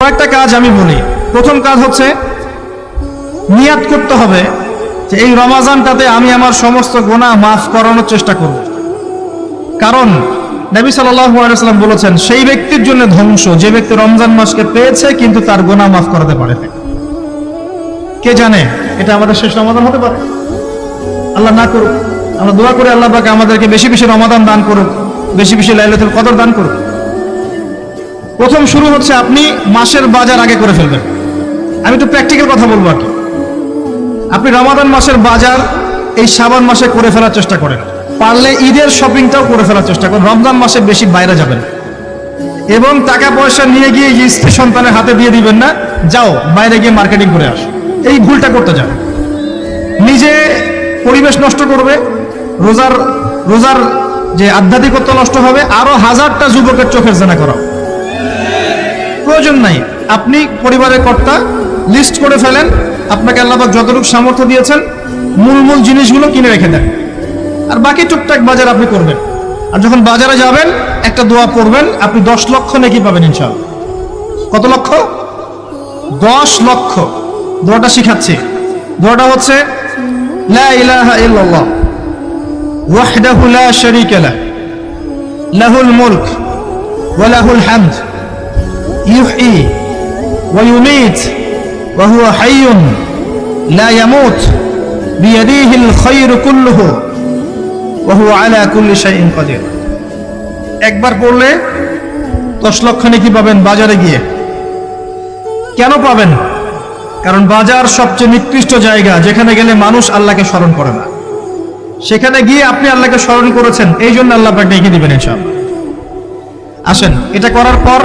কয়েকটা কাজ আমি বলি। প্রথম কাজ হচ্ছে নিয়াত করতে হবে যে এই রমাজানটাতে আমি আমার সমস্ত গুনাহ মাফ করানোর চেষ্টা করব। কারণ নবী সাল্লাল্লাহু আলাইহি ওয়াসাল্লাম বলেছেন, সেই ব্যক্তির জন্য ধ্বংস যে ব্যক্তি রমজান মাসকে পেয়েছে কিন্তু তার গুনাহ মাফ করাতে পারে না। কে জানে এটা আমাদের শেষ রমাদান হতে পারে? আল্লাহ না করুক। আমরা দোয়া করি আল্লাহ পাক আমাদেরকে বেশি বেশি রমাদান দান করুক, বেশি বেশি লাইলাতুল কদর দান করুক। প্রথম শুরু হচ্ছে আপনি মাসের বাজার আগে করে ফেলবেন। আমি একটু প্র্যাকটিক্যাল কথা বলবো আর কি। আপনি রমাদান মাসের বাজার এই শাবান মাসে করে ফেলার চেষ্টা করেন। পারলে ঈদের শপিংটাও করে ফেলার চেষ্টা করেন। রমজান মাসে বেশি বাইরে যাবেন এবং টাকা পয়সা নিয়ে গিয়ে স্ত্রী সন্তানের হাতে দিয়ে দিবেন না, যাও বাইরে গিয়ে মার্কেটিং করে আসো। এই ভুলটা করতে যান, নিজে পরিবেশ নষ্ট করবে, রোজার যে আধ্যাত্মিকত্ব নষ্ট হবে, আরো হাজারটা যুবকের চোখের জেনা করা প্রয়োজন নাই। আপনি পরিবারের কর্তা, লিস্ট করে ফেলেন, আপনাকে আল্লাহ পাক যতটুকু সামর্থ্য দিয়েছেন মূল জিনিসগুলো কিনে রেখে দেন, আর বাকি টুকটাক বাজার আপনি করবেন। আর যখন বাজারে যাবেন একটা দোয়া পড়বেন, আপনি 10 লক্ষ নেকি পাবেন ইনশাআল্লাহ। কত লক্ষ? 10 লক্ষ। দোয়াটা শিখাচ্ছি। দোয়াটা হচ্ছে লা ইলাহা ইল্লাল্লাহ ওয়াহদাহু লা শারীকা লাহ লাহুল মুলক ওয়া লাহুল হামদ ইউহয়ী ওয়া ইউমীত ওয়া হুয়া হাইয়্যুন লা ইয়ামুত বিয়াদিহিল খায়রু কুল্লুহু ওয়া হুয়া আলা কুল্লি শাইইন কাদির। একবার পড়লে 10 লক্ষ নেকি পাবেন বাজারে গিয়ে। কেন পাবেন? কারণ বাজার সবচেয়ে নিকৃষ্ট জায়গা, যেখানে গেলে মানুষ আল্লাহকে স্মরণ করে না। সেখানে গিয়ে আপনি আল্লাহকে স্মরণ করেছেন, এই জন্য আল্লাহ পাক ডেকে দিবেন ইনশাআল্লাহ। আসেন, এটা করার পর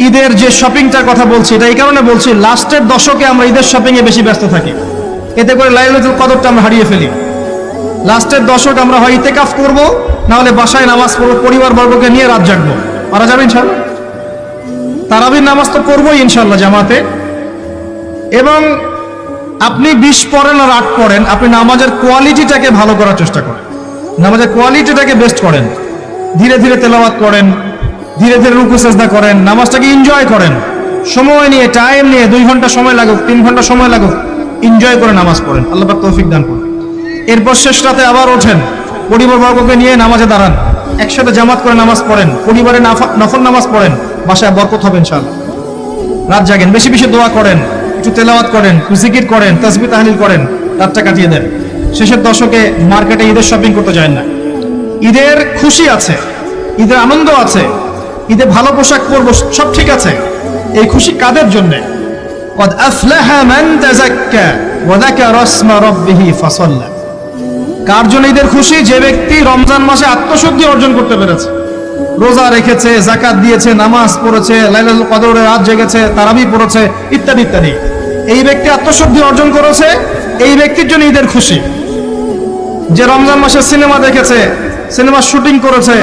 ঈদের যে শপিংটার কথা বলছি, এটা এই কারণে বলছি, লাস্টের দশকে আমরা ঈদের শপিং এ বেশি ব্যস্ত থাকি। এতে করে লাইলাতুল কদরটা আমরা হারিয়ে ফেলি। লাস্টের দশক আমরা হয় ইতিকাফ করব, না হলে বাসায় নামাজ পড়বো, পরিবার বর্গকে নিয়ে রাত জাগবো। পারা যাবে ইনশাআল্লাহ? তারাবির নামাজ তো পড়বোই ইনশাআল্লাহ জামাতে। এবং আপনি 20 পড়েন আর 8 পড়েন, আপনি নামাজের কোয়ালিটিটাকে ভালো করার চেষ্টা করেন, নামাজের কোয়ালিটিটাকে বেস্ট করেন। ধীরে ধীরে তেলাওয়াত করেন, ধীরে ধীরে রুকু সেজদা করেন, নামাজটাকে এনজয় করেন। সময় নিয়ে, টাইম নিয়ে, 2 ঘন্টা সময় লাগুক, 3 ঘন্টা সময় লাগুক, এনজয় করে নামাজ পড়েন। আল্লাহ পাক তৌফিক দান করুন। এরপর শেষ রাতে আবার ওঠেন, পরিবারবর্গকে নিয়ে নামাজে দাঁড়ান, একসাথে জামাত করে নামাজ পড়েন, পরিবারে নফল নামাজ পড়েন, বাসায় বরকত হবে ইনশাআল্লাহ। রাত জাগেন, বেশি বেশি দোয়া করেন, একটু তেলাওয়াত করেন, একটু জিকির করেন, তাসবিহ তাহলিল করেন, রাতটা কাটিয়ে দেন। শেষের দশকে মার্কেটে ঈদের শপিং করতে যায় না। ঈদের খুশি আছে, ঈদের আনন্দ আছে, ঈদে ভালো পোশাক পরবো, সব ঠিক আছে। এই খুশি কাদের জন্য? قد أفلح من تزكى وذكر اسم ربه فصلى। কার জন্য ঈদের খুশি? যে ব্যক্তি রমজান মাসে আত্মশুদ্ধি অর্জন করতে পেরেছে, রোজা রেখেছে, যাকাত দিয়েছে, নামাজ পড়েছে, লাইলাতুল কদরে রাত জেগেছে, তারাবি পড়েছে, ইত্যাদি ইত্যাদি। এই ব্যক্তি আত্মশুদ্ধি অর্জন করেছে, এই ব্যক্তির জন্য ঈদের খুশি। যে রমজান মাসে সিনেমা দেখেছে, সিনেমা শুটিং করেছে,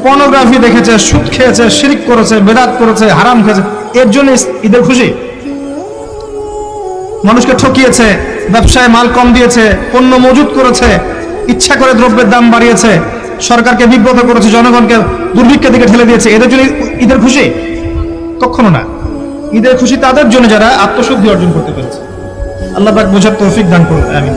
পর্নোগ্রাফি দেখেছে, সুদ খেয়েছে, শিরক করেছে, বেদাত করেছে, হারাম খেয়েছে, এর জন্য ঈদের খুশি। মানুষকে ঠকিয়েছে, ব্যবসায় মাল কম দিয়েছে, পণ্য মজুত করেছে, ইচ্ছা করে দ্রব্যের দাম বাড়িয়েছে, সরকারকে বিব্রত করেছে, জনগণকে দুর্ভিক্ষের দিকে ঠেলে দিয়েছে, এদের জন্য ঈদের খুশি? কখনো না। ঈদের খুশি তাদের জন্য যারা আত্মশুদ্ধি অর্জন করতে পেরেছে। আল্লাহ পাক বোঝার তৌফিক দান করুন, আমিন।